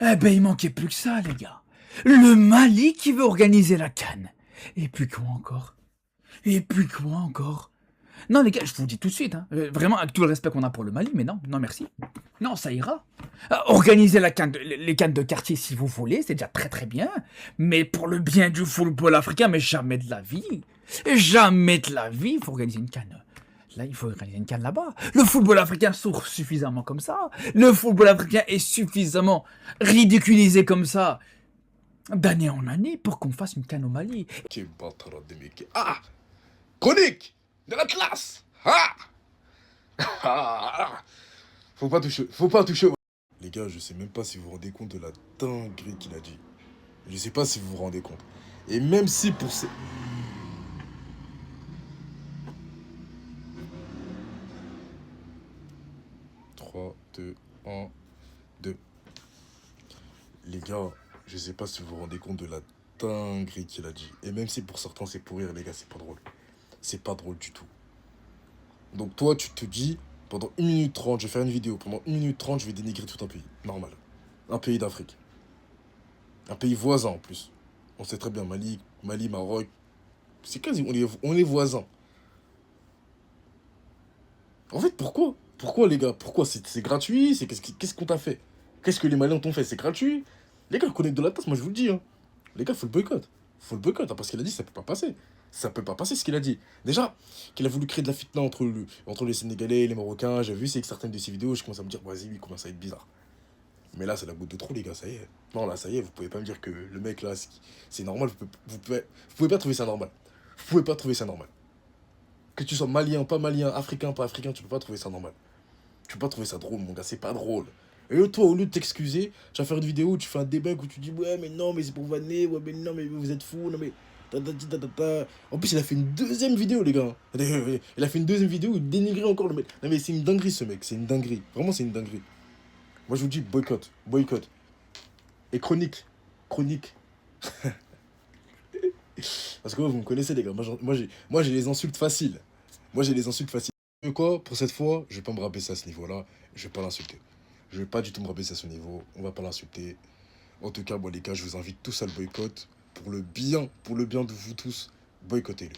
Eh ben, il manquait plus que ça, les gars. Le Mali qui veut organiser la CAN. Et puis quoi encore? Et puis quoi encore? Non, les gars, je vous le dis tout de suite, hein, vraiment, avec tout le respect qu'on a pour le Mali, mais non, non merci. Non, ça ira. Organiser les cannes de quartier si vous voulez, c'est déjà très très bien. Mais pour le bien du football africain, mais jamais de la vie. Jamais de la vie, il faut organiser une canne. Là, il faut organiser une canne là-bas. Le football africain souffre suffisamment comme ça. Le football africain est suffisamment ridiculisé comme ça d'année en année pour qu'on fasse une canne au Mali. Quel bâtard de mec. Ah, chronique de la classe. Ah, ah. Faut pas toucher, faut pas toucher. Les gars, je sais même pas si vous vous rendez compte de la dinguerie qu'il a dit. Je sais pas si vous vous rendez compte. Et même si pour ces... 3, 2, 1, 2. Les gars, je sais pas si vous vous rendez compte de la dinguerie qu'il a dit. Et même si pour certains c'est pour rire, les gars, c'est pas drôle. C'est pas drôle du tout. Donc toi, tu te dis, pendant 1 minute 30, je vais faire une vidéo. Pendant 1 minute 30, je vais dénigrer tout un pays. Normal. Un pays d'Afrique. Un pays voisin en plus. On sait très bien, Mali, Maroc. C'est quasi, on est voisins. En fait, pourquoi? Pourquoi, les gars? Pourquoi? C'est gratuit? Qu'est-ce qu'on t'a fait? Qu'est-ce que les Maliens t'ont fait? C'est gratuit? Les gars, connaissent de la tasse, moi je vous le dis. Hein. Les gars, faut le boycott. Faut le boycott, hein, parce qu'il a dit, ça peut pas passer. Ça peut pas passer ce qu'il a dit. Déjà, qu'il a voulu créer de la fitna entre les Sénégalais et les Marocains. J'ai vu, c'est que certaines de ces vidéos, je commence à me dire, vas-y, lui, il commence à être bizarre. Mais là, c'est la goutte de trop, les gars, ça y est. Non, là, ça y est, vous pouvez pas me dire que le mec, là, c'est normal. Vous pouvez pas trouver ça normal. Vous pouvez pas trouver ça normal. Que tu sois malien, pas africain, tu peux pas trouver ça normal. Tu peux pas trouver ça drôle, mon gars, c'est pas drôle. Et toi, au lieu de t'excuser, tu vas faire une vidéo où tu fais un débat où tu dis ouais, mais non, mais c'est pour vanner, ouais, mais non, mais vous êtes fous, non, mais. En plus, il a fait une deuxième vidéo, les gars. Il a fait une deuxième vidéo où il dénigrait encore le mec. Non, mais c'est une dinguerie, ce mec, c'est une dinguerie. Vraiment, c'est une dinguerie. Moi, je vous dis boycott, boycott. Et chronique, chronique. Parce que vous me connaissez, les gars. Moi, j'ai les insultes faciles. Moi, j'ai les insultes faciles. Et quoi, pour cette fois, je vais pas me rabaisser à ce niveau-là. Je vais pas l'insulter. Je vais pas du tout me rabaisser à ce niveau. On va pas l'insulter. En tout cas, bon, les gars, je vous invite tous à le boycott. Pour le bien de vous tous, boycottez-le.